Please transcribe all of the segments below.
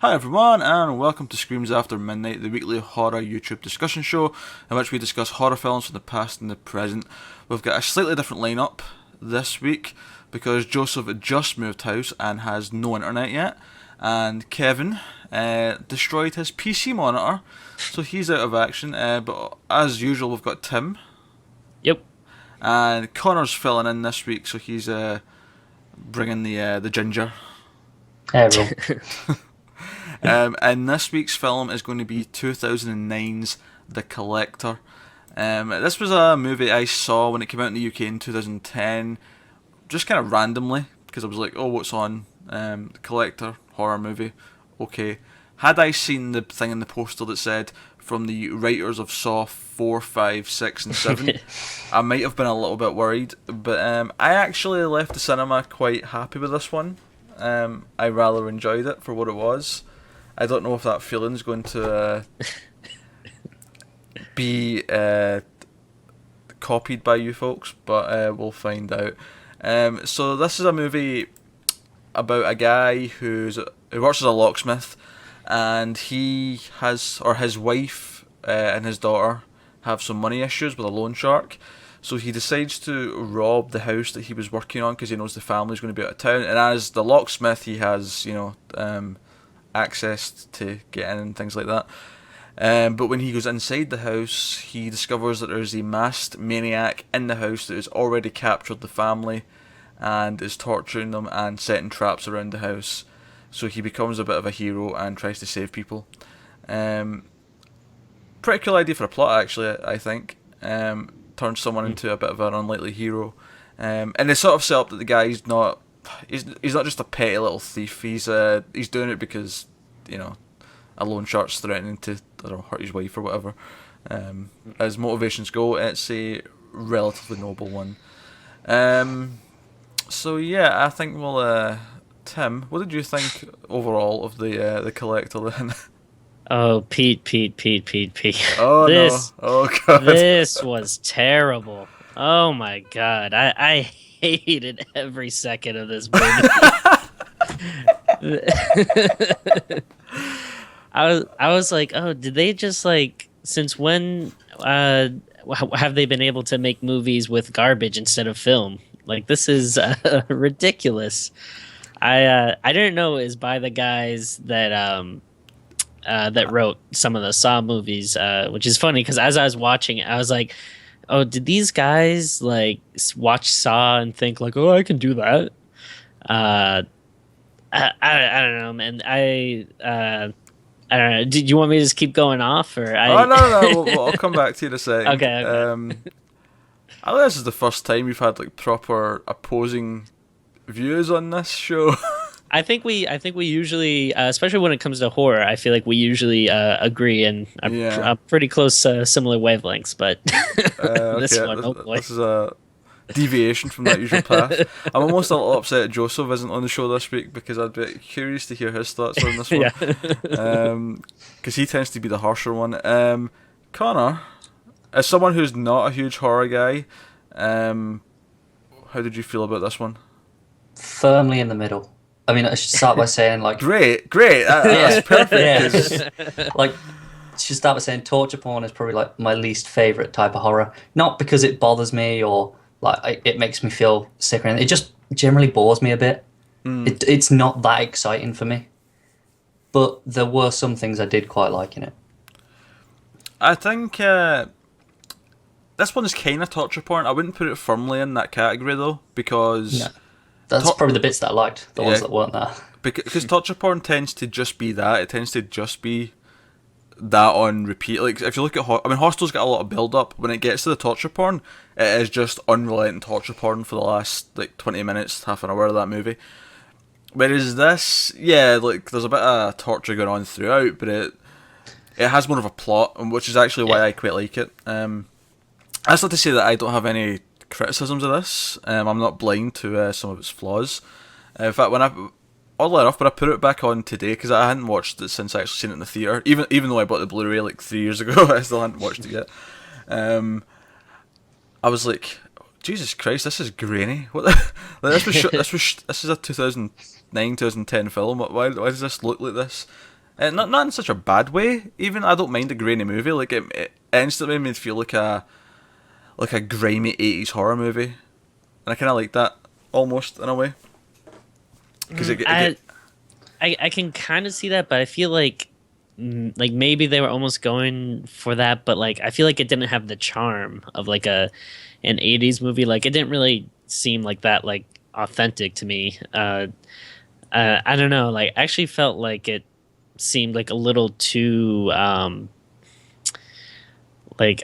Hi everyone, and welcome to Screams After Midnight, the weekly horror YouTube discussion show in which we discuss horror films from the past and the present. We've got a slightly different lineup this week because Joseph just moved house and has no internet yet, and Kevin destroyed his PC monitor, so he's out of action. But as usual, we've got Tim. Yep. And Connor's filling in this week, so he's bringing the ginger. Hey, everyone. And this week's film is going to be 2009's The Collector. This was a movie I saw when it came out in the UK in 2010, just kind of randomly, because I was like, oh, what's on? The Collector, horror movie, okay. Had I seen the thing in the poster that said, from the writers of Saw 4, 5, 6 and 7, I might have been a little bit worried, but I actually left the cinema quite happy with this one. I rather enjoyed it for what it was. I don't know if that feeling's going to be copied by you folks, but we'll find out. So this is a movie about a guy who works as a locksmith, and his wife and his daughter have some money issues with a loan shark. So he decides to rob the house that he was working on because he knows the family's going to be out of town. And as the locksmith, he has access to get in and things like that. But when he goes inside the house, he discovers that there's a masked maniac in the house that has already captured the family and is torturing them and setting traps around the house. So he becomes a bit of a hero and tries to save people. Pretty cool idea for a plot, actually, I think. Turns someone into a bit of an unlikely hero. And they sort of set up that the guy's not... He's not just a petty little thief. He's doing it because, a loan shark's threatening to hurt his wife or whatever. As motivations go, it's a relatively noble one. So yeah, I think we'll. Tim, what did you think overall of the Collector then? Oh, Pete. Oh this, no! Oh god! This was terrible. Oh my god, I hated every second of this movie. I was like, oh, did they just since when have they been able to make movies with garbage instead of film? This is ridiculous. I didn't know it was by the guys that that wrote some of the Saw movies, which is funny because as I was watching it, I was like, oh, did these guys watch Saw and think oh, I can do that? I don't know, man. I don't know. Did you want me to just keep going off, or? Oh no. I'll come back to you in a second. Okay. I think this is the first time we've had proper opposing views on this show. I think we usually, especially when it comes to horror, I feel like we usually agree and are pretty close, similar wavelengths. But this one, oh boy, this is a deviation from that usual path. I'm almost a little upset that Joseph isn't on the show this week because I'd be curious to hear his thoughts on this one. Because he tends to be the harsher one. Connor, as someone who's not a huge horror guy, how did you feel about this one? Firmly in the middle. I mean, I should start by saying great. That's perfect. Yeah. Should start by saying torture porn is probably my least favorite type of horror. Not because it bothers me or it makes me feel sick or anything. It just generally bores me a bit. It's not that exciting for me. But there were some things I did quite like in it. I think this one is kind of torture porn. I wouldn't put it firmly in that category though, because that's probably the bits that I liked. The ones that weren't there. Because torture porn tends to just be that. It tends to just be that on repeat. If you look at Hostel's got a lot of build up. When it gets to the torture porn, it is just unrelenting torture porn for the last 20 minutes, half an hour of that movie. Whereas this, there's a bit of torture going on throughout, but it has more of a plot, which is actually why I quite like it. That's not to say that I don't have any criticisms of this. I'm not blind to some of its flaws. In fact, oddly enough, when I put it back on today, because I hadn't watched it since I actually seen it in the theatre, even though I bought the Blu-ray 3 years ago, I still hadn't watched it yet. I was like, Jesus Christ, this is grainy. What this is a 2009, 2010 film. Why does this look like this? Not in such a bad way. Even I don't mind a grainy movie. Like it instantly made me feel like a grimy 80s horror movie, and I kind of like that almost in a way. Because I can kind of see that, but I feel like maybe they were almost going for that, but like I feel like it didn't have the charm of like an 80s movie. Like it didn't really seem like that like authentic to me. I don't know. Like I actually felt like it seemed like a little too like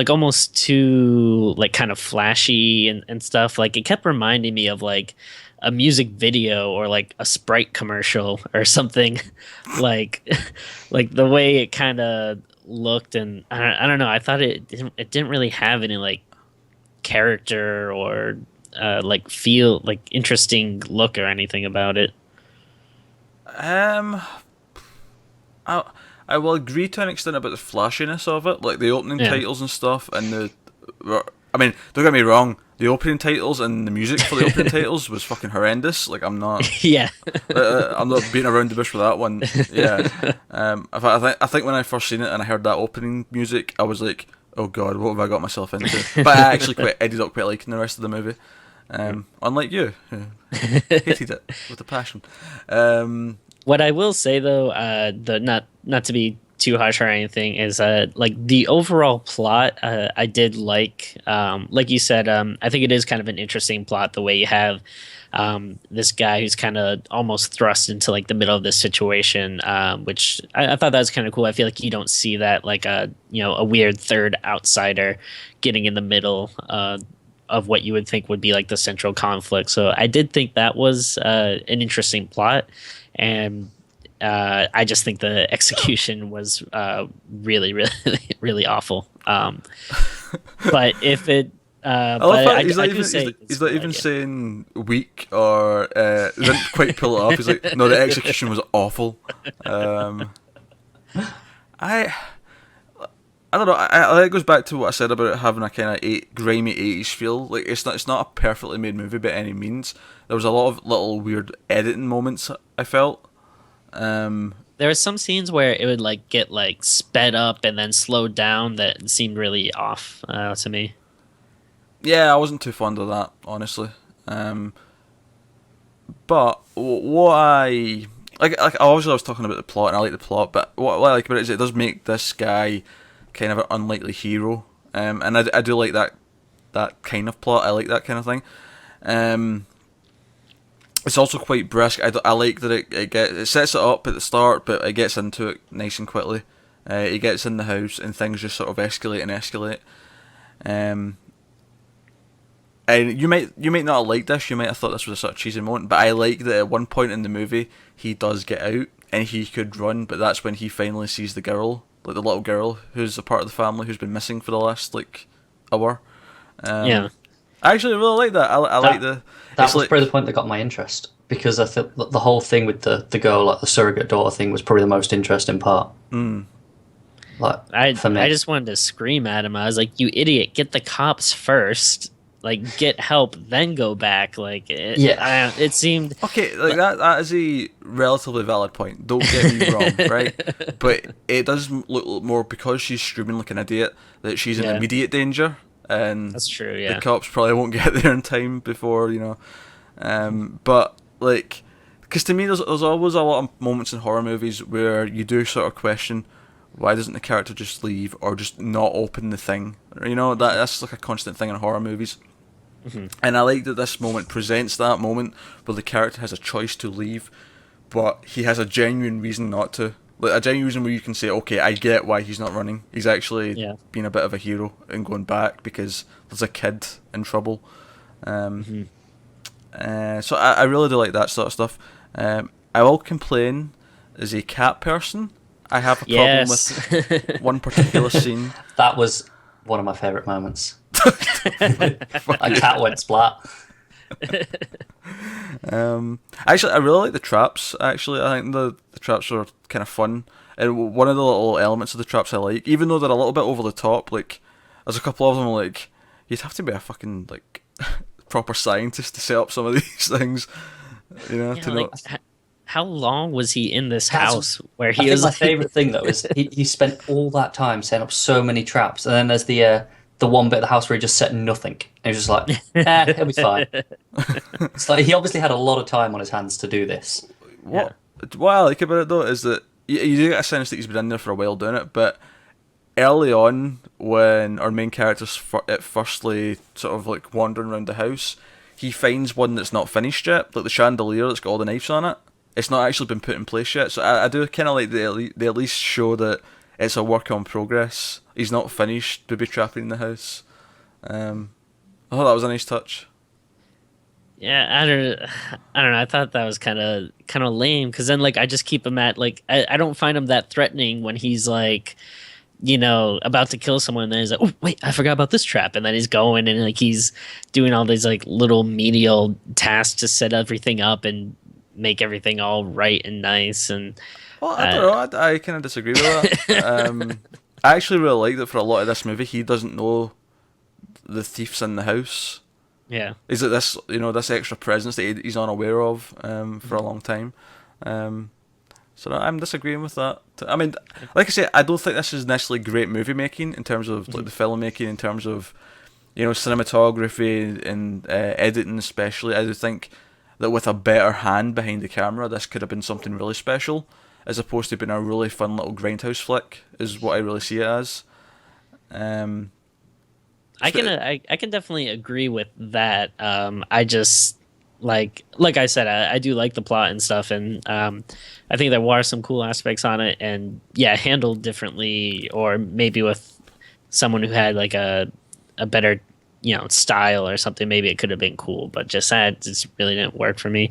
almost too like kind of flashy and stuff. Like it kept reminding me of like a music video or like a Sprite commercial or something. like like the way it kind of looked, and I don't know. I thought it didn't really have any like character or like feel like interesting look or anything about it. I I will agree to an extent about the flashiness of it, like the opening Yeah. titles and stuff, and I mean, don't get me wrong, the opening titles and the music for the opening titles was fucking horrendous. Like Yeah. I'm not beating around the bush for that one. Yeah. I think when I first seen it and I heard that opening music, I was like, oh god, what have I got myself into? But I actually ended up quite liking the rest of the movie. Unlike you, who hated it with a passion. What I will say though, the not to be too harsh or anything, is like the overall plot. I did like you said. I think it is kind of an interesting plot the way you have this guy who's kind of almost thrust into like the middle of this situation, which I thought that was kind of cool. I feel like you don't see that, like a weird third outsider getting in the middle of what you would think would be like the central conflict. So I did think that was an interesting plot, and I just think the execution was really, really, really awful. But if it, I love but that I he's not do even, say he's it's not good, even yeah. saying weak or didn't quite pull it off. He's like, no, the execution was awful. I I don't know. I think it goes back to what I said about it having a kind of grimy 80s feel. Like it's not a perfectly made movie by any means. There was a lot of little weird editing moments I felt. There were some scenes where it would like get like sped up and then slowed down that seemed really off to me. Yeah, I wasn't too fond of that, honestly. But what I like obviously I was talking about the plot and I like the plot, but what I like about it is it does make this guy kind of an unlikely hero, and I do like that kind of plot. I like that kind of thing. It's also quite brisk. I like that it sets it up at the start, but it gets into it nice and quickly. He gets in the house and things just sort of escalate and escalate. And you might not have liked this. You might have thought this was a sort of cheesy moment, but I like that at one point in the movie he does get out and he could run, but that's when he finally sees the girl, like the little girl who's a part of the family who's been missing for the last like hour. Yeah. I actually really like that. I like the. That it's was like, probably the point that got my interest, because I think the whole thing with the girl, like the surrogate daughter thing, was probably the most interesting part. Like for me, I just wanted to scream at him. I was like, "You idiot! Get the cops first. Like, get help, then go back." Like, it seemed okay, like that is a relatively valid point. Don't get me wrong, right? But it does look more because she's screaming like an idiot that she's in Yeah. immediate danger, and That's true, yeah. the cops probably won't get there in time before But like, because to me, there's always a lot of moments in horror movies where you do sort of question why doesn't the character just leave or just not open the thing? That's like a constant thing in horror movies. And I like that this moment presents that moment where the character has a choice to leave, but he has a genuine reason not to. Like a genuine reason where you can say, okay, I get why he's not running. He's actually being a bit of a hero and going back because there's a kid in trouble. So I really do like that sort of stuff. I will complain as a cat person. I have a problem with one particular scene. that was one of my favorite moments. A cat went splat. Actually, I really like the traps. Actually, I think the traps are kind of fun, and one of the little elements of the traps I like, even though they're a little bit over the top. Like, there's a couple of them like you'd have to be a fucking like proper scientist to set up some of these things, Yeah, to like, know. how long was he in this That's- house where I he think was my like, favorite thing though is he spent all that time setting up so many traps, and then there's the one bit of the house where he just set nothing. And he was just like, it'll be fine. It's like he obviously had a lot of time on his hands to do this. What I like about it though is that you do get a sense that he's been in there for a while doing it, but early on when our main character's firstly sort of like wandering around the house, he finds one that's not finished yet, like the chandelier that's got all the knives on it. It's not actually been put in place yet, so I do kind of like they at least show that it's a work in progress. He's not finished booby trapping in the house. I thought that was a nice touch. yeah, I don't know. I thought that was kind of lame because then like I just keep him at like I don't find him that threatening when he's like, you know, about to kill someone. And then he's like, oh wait, I forgot about this trap, and then he's going and like he's doing all these like little menial tasks to set everything up and make everything all right and nice. And Well, I don't know. I kind of disagree with that. I actually really like that for a lot of this movie, he doesn't know the thief's in the house. yeah, Is it this, this extra presence that he's unaware of for a long time? So I'm disagreeing with that. I mean, like I say, I don't think this is necessarily great movie making in terms of like the filmmaking, in terms of cinematography and editing especially. I do think that with a better hand behind the camera, this could have been something really special, as opposed to being a really fun little grindhouse flick, is what I really see it as. I can definitely agree with that. I just like I said, I do like the plot and stuff, and I think there were some cool aspects on it, and yeah, handled differently, or maybe with someone who had like a better style or something, maybe it could have been cool, but just that just really didn't work for me.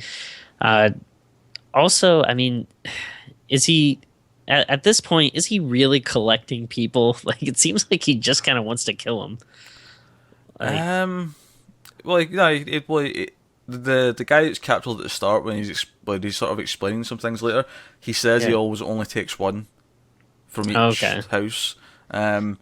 Also, I mean, is he at this point, is he really collecting people? Like it seems like he just kind of wants to kill them. Well, the guy that's captured at the start, when he's sort of explaining some things later, he says he always only takes one from each house. And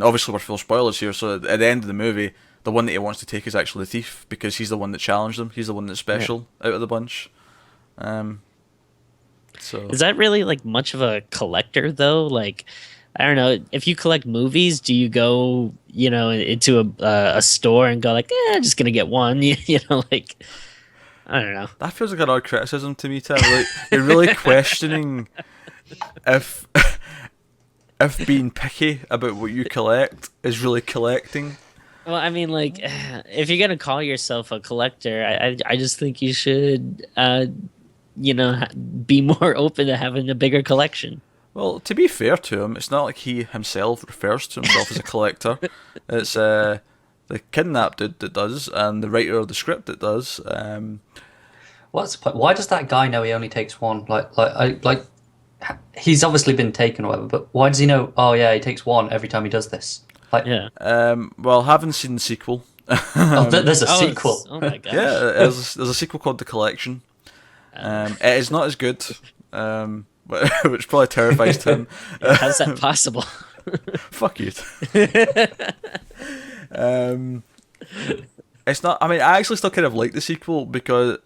obviously we're full spoilers here, so at the end of the movie, the one that he wants to take is actually the thief, because he's the one that challenged him. He's the one that's special out of the bunch. So is that really like much of a collector though? Like, I don't know. If you collect movies, do you go, into a store and go like, I'm just gonna get one? Like, I don't know. That feels like an odd criticism to me, Tim. Like, you're really questioning if being picky about what you collect is really collecting. Well, I mean, like, if you're gonna call yourself a collector, I just think you should, be more open to having a bigger collection. Well, to be fair to him, it's not like he himself refers to himself as a collector. It's the kidnapped dude that does, and the writer of the script that does. What's the point? Why does that guy know he only takes one? Like, he's obviously been taken or whatever, but why does he know? Oh yeah, he takes one every time he does this. Like, yeah. Well, haven't seen the sequel. There's a sequel. Oh my gosh. Yeah, there's a sequel called The Collection. It is not as good, which probably terrifies Tim. How's that possible? Fuck you. It's not. I mean, I actually still kind of like the sequel because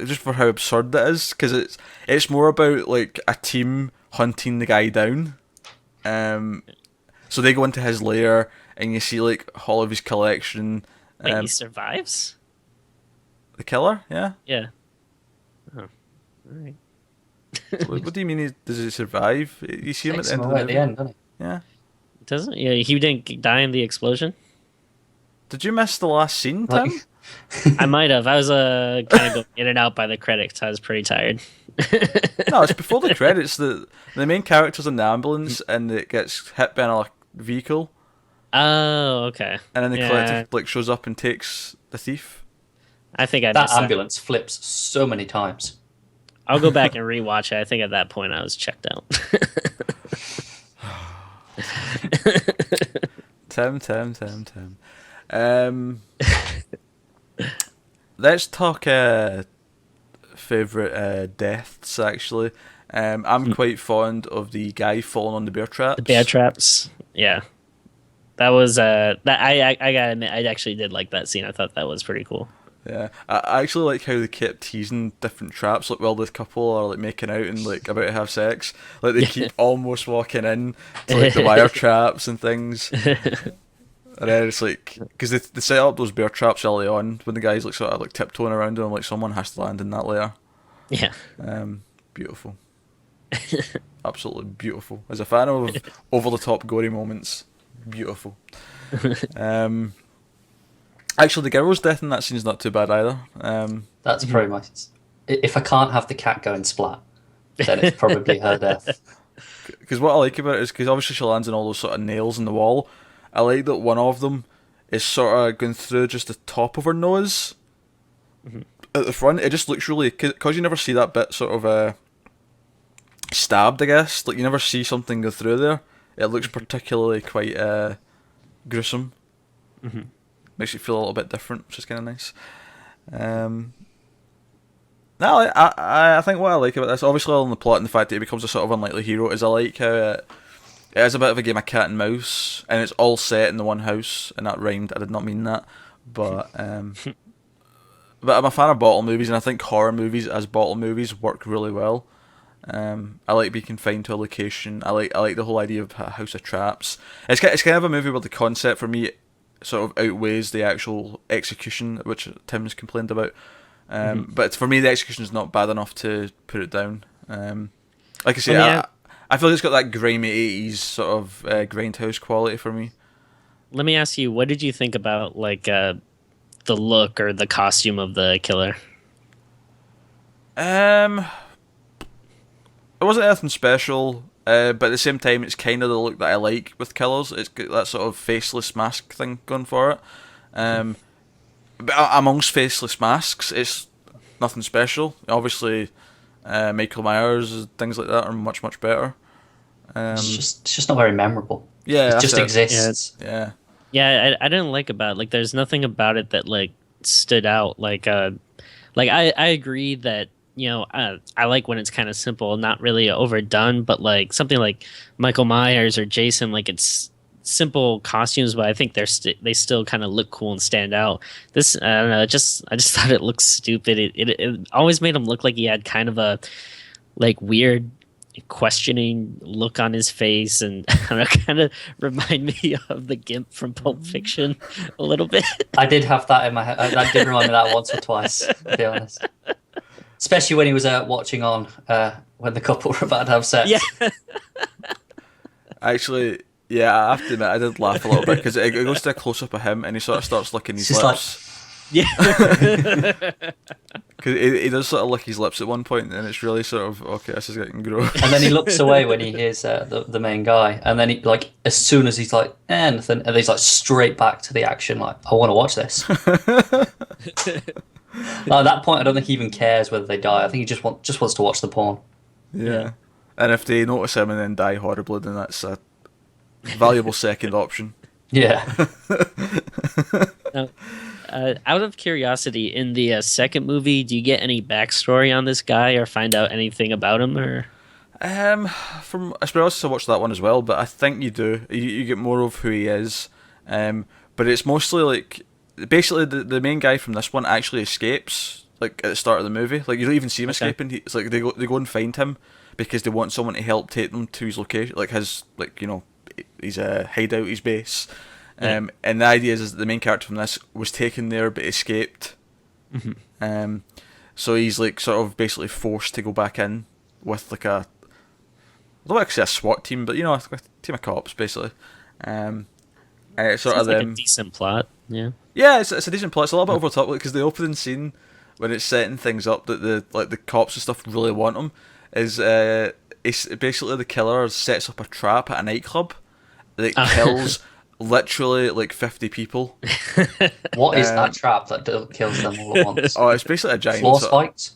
just for how absurd that is. Because it's more about like a team hunting the guy down. So they go into his lair and you see like all of his collection. Wait, he survives? The killer, yeah. Yeah. Oh, all right. What do you mean? Does he survive? You see him at the end of the Right at movie. the end, doesn't he? Yeah. Doesn't? Yeah, he didn't die in the explosion. Did you miss the last scene, Tim? Like- I might have. I was kind of going in and out by the credits. I was pretty tired. No, it's before the credits. The main character's in the ambulance and it gets hit by another vehicle, Oh, okay. and then the Yeah. collective like shows up and takes the thief. I think I That missed ambulance flips so many times. I'll go back and rewatch it. I think at that point I was checked out. Tim. Let's talk favorite deaths. Actually, I'm quite fond of the guy falling on the bear traps. The bear traps. Yeah. That was that I gotta admit, I actually did like that scene. I thought that was pretty cool. Yeah, I actually like how they kept teasing different traps, like while the couple are like making out and like about to have sex. Like they keep almost walking in to like the wire traps and things, and then it's like because they set up those bear traps early on when the guys like sort of like tiptoeing around them, like someone has to land in that layer. Yeah. Beautiful, absolutely beautiful. As a fan of over the top gory moments, beautiful. Actually, the girl's death in that scene's not too bad either. That's pretty much. If I can't have the cat going splat, then it's probably her death. Because what I like about it is because obviously she lands on all those sort of nails in the wall. I like that one of them is sort of going through just the top of her nose at the front. It just looks really, because you never see that bit sort of stabbed, I guess. Like you never see something go through there. It looks particularly quite gruesome. Makes you feel a little bit different, which is kind of nice. No, I think what I like about this, obviously on the plot and the fact that he becomes a sort of unlikely hero, is I like how it is a bit of a game of cat and mouse, and it's all set in the one house, and that rhymed. I did not mean that, but but I'm a fan of bottle movies, and I think horror movies as bottle movies work really well. I like being confined to a location. I like the whole idea of a house of traps. It's kind of a movie where the concept for me sort of outweighs the actual execution, which Tim's complained about. But for me, the execution is not bad enough to put it down. Like I say, I feel like it's got that grimy 80s sort of grindhouse quality for me. Let me ask you, what did you think about like the look or the costume of the killer? It wasn't anything special. But at the same time, it's kind of the look that I like with killers. It's got that sort of faceless mask thing going for it. But amongst faceless masks, it's nothing special. Obviously, Michael Myers, things like that are much, much better. It's just not very memorable. Yeah, it just exists. Yeah. Yeah, I didn't like about like there's nothing about it that like stood out. Like I agree that I like when it's kind of simple, not really overdone, but like something like Michael Myers or Jason, like it's simple costumes, but I think they still kind of look cool and stand out. This, I don't know, I just thought it looked stupid. It always made him look like he had kind of a like weird questioning look on his face, and I don't know, kind of remind me of the Gimp from Pulp Fiction a little bit. I did have that in my head. That did remind me of that once or twice, to be honest. Especially when he was watching on when the couple were about to have sex. Yeah. Actually, yeah, I have to admit, I did laugh a little bit because it goes to a close-up of him and he sort of starts licking his lips. Yeah. Because he does sort of lick his lips at one point, and it's really sort of, okay, this is getting gross. And then he looks away when he hears the main guy, and then he like as soon as he's like nothing, and he's like straight back to the action. Like, I want to watch this. At that point, I don't think he even cares whether they die. I think he just wants to watch the porn. Yeah. And if they notice him and then die horribly, then that's a valuable second option. Yeah. Now, out of curiosity, in the second movie, do you get any backstory on this guy or find out anything about him? Or from I suppose I watched that one as well, but I think you do. You get more of who he is. But it's mostly like basically the main guy from this one actually escapes like at the start of the movie. Like you don't even see him escaping. It's like they go and find him because they want someone to help take them to his location, like his his hideout, his base. And the idea is that the main character from this was taken there but escaped. So he's like sort of basically forced to go back in with like I don't like to say a SWAT team, but like a team of cops basically. And it's sort Sounds of like them. a decent plot. Yeah. Yeah, it's a decent plot. It's a little bit over the top because the opening scene when it's setting things up that the cops and stuff really want him is it's basically the killer sets up a trap at a nightclub that kills literally like 50 people. What is that trap that kills them all at once? Oh, it's basically a giant Floor spikes?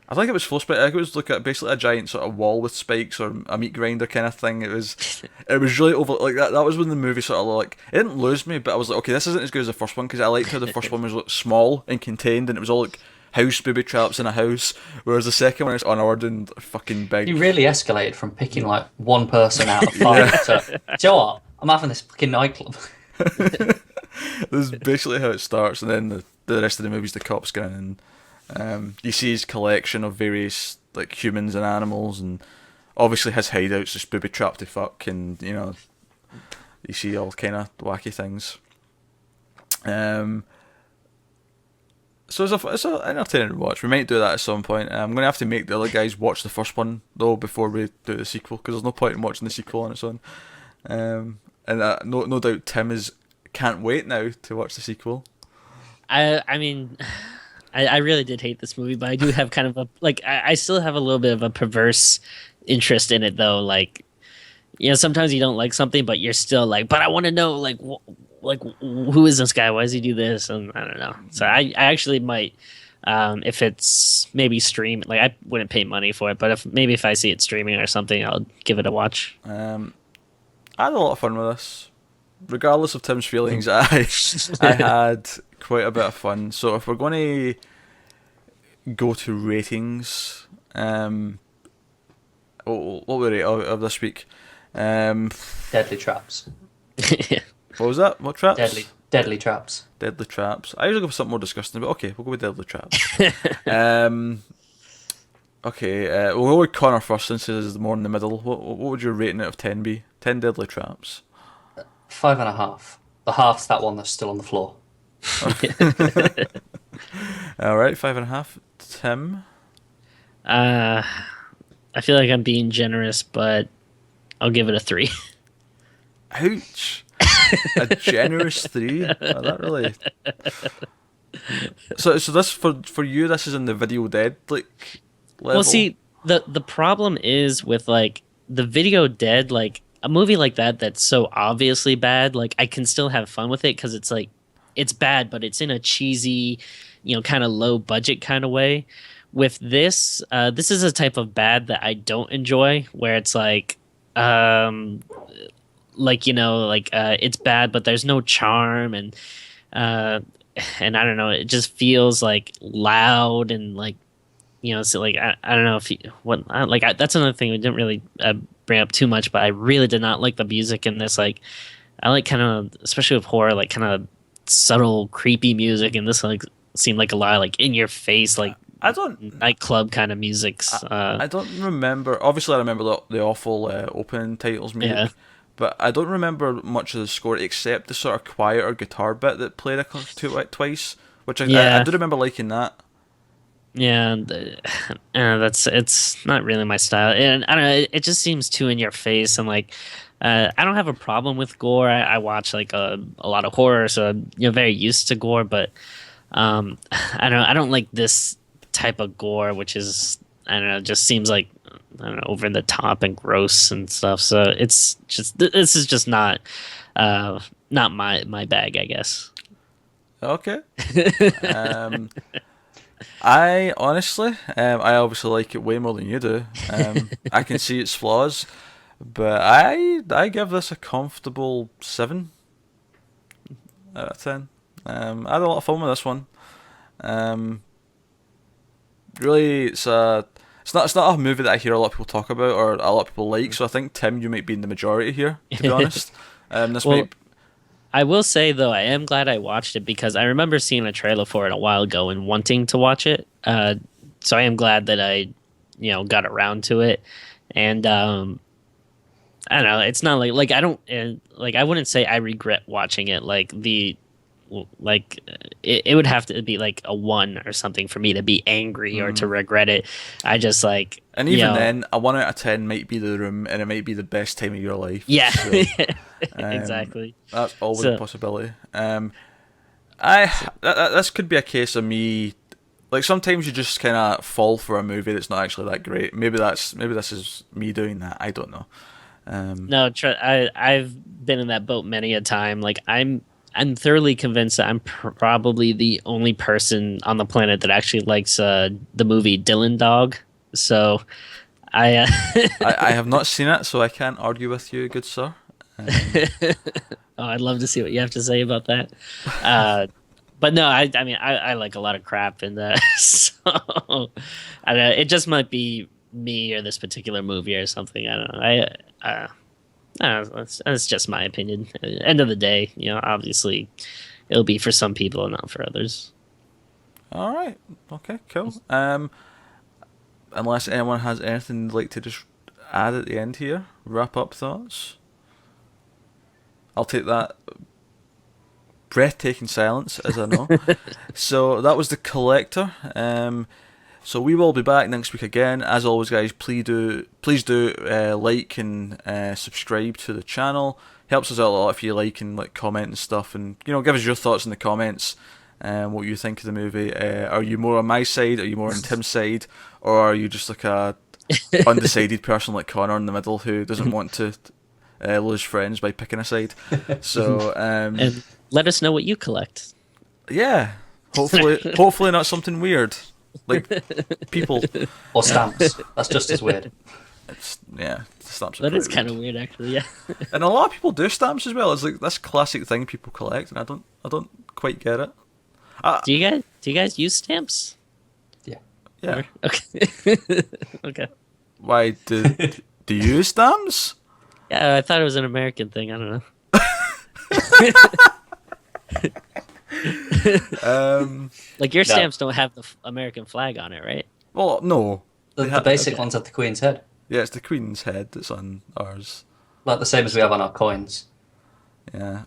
I think it was floor spikes. I think it was like basically a giant sort of wall with spikes or a meat grinder kind of thing. It was really over like that. That was when the movie sort of like it didn't lose me, but I was like, okay, this isn't as good as the first one because I liked how the first one was like small and contained and it was all like house booby traps in a house, whereas the second one is unordered and fucking big. You really escalated from picking like one person out of five to, do you know what? I'm having this fucking nightclub. This is basically how it starts, and then the rest of the movie's the cops going in. You see his collection of various like humans and animals, and obviously his hideout's just booby trapped to fuck, and you see all kind of wacky things. So it's a entertaining watch. We might do that at some point. I'm going to have to make the other guys watch the first one though before we do the sequel, because there's no point in watching the sequel on its own. And no doubt Tim can't wait now to watch the sequel. I mean, I really did hate this movie, but I do have kind of a I still have a little bit of a perverse interest in it though. Like, sometimes you don't like something, but you're still like, but I want to know like who is this guy? Why does he do this? And I don't know. So I actually might, if it's maybe stream, like I wouldn't pay money for it, but if I see it streaming or something, I'll give it a watch. I had a lot of fun with this. Regardless of Tim's feelings, I had quite a bit of fun. So if we're going to go to ratings, what we rate of this week? Deadly Traps. What was that? What traps? Deadly Traps. Deadly Traps. I usually go for something more disgusting, but okay, we'll go with Deadly Traps. Okay, we'll go with Connor first since he's more in the middle. What would your rating out of 10 be? 10 Deadly Traps. 5.5. The half's that one that's still on the floor. Alright, 5.5. Tim? I feel like I'm being generous, but I'll give it a 3. Ouch. A generous 3? Oh, that really... So this for you, this is in the Video Dead level? Well, see, the problem is with like the Video Dead, like a movie like that's so obviously bad, like I can still have fun with it because it's like it's bad, but it's in a cheesy, kind of low budget kind of way. With this, this is a type of bad that I don't enjoy, where it's like it's bad, but there's no charm, and I don't know, it just feels like loud and like, so like I don't know if that's another thing we didn't really bring up too much, but I really did not like the music in this. Like I like kind of, especially with horror, like kind of subtle, creepy music, and this like seemed like a lot of like in your face, like I don't nightclub kind of music. I don't remember. Obviously, I remember the awful opening titles music. Yeah. But I don't remember much of the score except the sort of quieter guitar bit that played twice, which I do remember liking that. Yeah, it's not really my style, and I don't know. It just seems too in your face, and like I don't have a problem with gore. I watch like a lot of horror, so I'm very used to gore. But I don't like this type of gore, which is, I don't know, just seems like, I don't know, over the top and gross and stuff. So it's just, this is just not my bag, I guess. Okay. I honestly, I obviously like it way more than you do. I can see its flaws, but I give this a comfortable 7 out of 10. I had a lot of fun with this one. Really, it's not a movie that I hear a lot of people talk about or a lot of people like. So I think, Tim, you might be in the majority here, to be honest. I will say though, I am glad I watched it because I remember seeing a trailer for it a while ago and wanting to watch it. So I am glad that I, got around to it. And I don't know, it's not like I don't I wouldn't say I regret watching it. It would have to be like a 1 or something for me to be angry or to regret it. I just like, and even then, a 1 out of 10 might be The Room, and it might be the best time of your life. Yeah, so, exactly. That's always a possibility. This could be a case of me. Like sometimes you just kind of fall for a movie that's not actually that great. Maybe this is me doing that. I don't know. No, I've been in that boat many a time. Like I'm thoroughly convinced that I'm probably the only person on the planet that actually likes the movie Dylan Dog. So I have not seen it, so I can't argue with you, good sir. I'd love to see what you have to say about that. But no, I mean, I like a lot of crap in that. So I don't know, it just might be me or this particular movie or something. I don't know. That's just my opinion. At the end of the day, obviously, it'll be for some people and not for others. All right. Okay. Cool. Unless anyone has anything they'd like to just add at the end here, wrap up thoughts. I'll take that breathtaking silence, as I know. So that was The Collector. So we will be back next week again. As always, guys, please do like and subscribe to the channel. Helps us out a lot if you like and comment and stuff, and give us your thoughts in the comments. What you think of the movie. Are you more on my side? Are you more on Tim's side? Or are you just like a undecided person like Connor in the middle who doesn't want to lose friends by picking a side? So and let us know what you collect. Yeah, hopefully not something weird like people or stamps. That's just as weird. Stamps. That is kind of weird, actually. Yeah. And a lot of people do stamps as well. It's like this classic thing people collect, and I don't quite get it. Do you guys use stamps? Yeah. Okay. Okay. Why do you use stamps? Yeah, I thought it was an American thing. I don't know. Like your stamps don't have the American flag on it, right? Well, no. The basic ones have the Queen's head. Yeah, it's the Queen's head that's on ours. Like the same as we have on our coins. Yeah,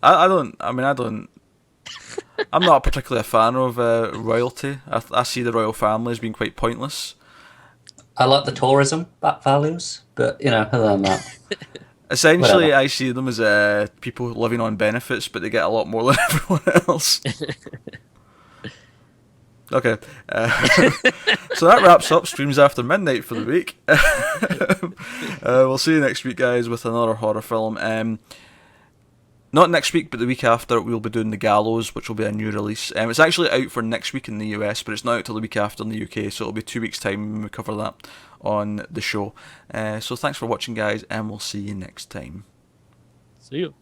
I'm not particularly a fan of royalty. I see the royal family as being quite pointless. I like the tourism values, but other than that. Essentially, whatever. I see them as people living on benefits, but they get a lot more than everyone else. Okay, so that wraps up Streams After Midnight for the week. We'll see you next week, guys, with another horror film. Not next week, but the week after, we'll be doing The Gallows, which will be a new release. It's actually out for next week in the US, but it's not out till the week after in the UK, so it'll be 2 weeks' time when we cover that on the show. So thanks for watching, guys, and we'll see you next time. See you.